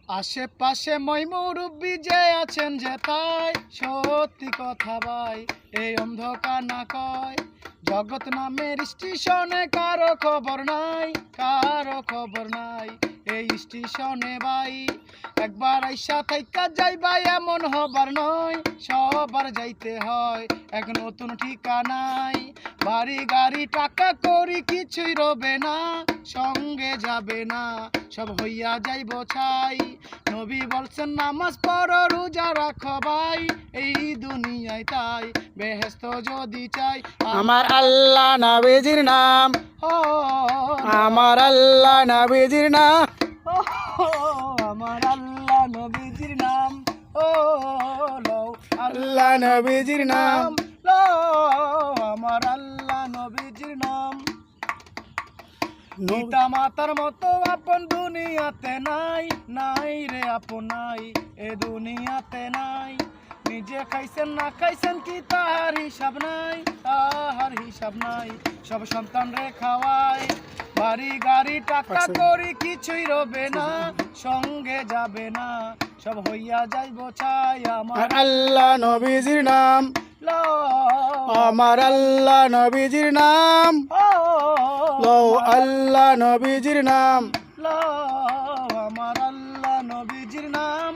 আশেপাশে মই মুরব্বি যে আছেন যে তাই সত্যি কথা ভাই এই অন্ধকার না কয় জগৎ নামের স্টেশনে কারো খবর নাই এই স্টেশনে ভাই একবার আইসা থাইকা যাইবা এমন হবার নয় সবার যাইতে হয় এক নতুন ঠিকানায় বাড়ি গাড়ি টাকা করি কিছুই রবে না সঙ্গে যাবে না সব হইয়া যাইব ছাই নবী বলছেন নামাজ পড়ো রোজা রাখো ভাই এই দুনিয়ায় তাই বেহেশত যদি চাই আমার আল্লাহ নবীজির নাম আমার আল্লাহ নবীজির নাম আমার আল্লাহ নবীজির নাম আল্লাহ নবীজির নাম আমার আল্লাহ নবীজির নাম পিতা মাতার মতো আপন দুনিয়াতে নাই রে আপন নাই এ দুনিয়াতে নাই নিজে খাইছেন না খাইছেন কি তাহার হিসাব নাই সব সন্তান রে খাওয়ায় বাড়ি গাড়ি টাকা করি কিছুই রবে না সঙ্গে যাবে না সব হইয়া যাইব ছাই আমার আল্লাহ নবীজির নাম আমার আল্লাহ নবীজির নাম আল্লাহ নবীজির নাম আমার আল্লাহ নবীজির নাম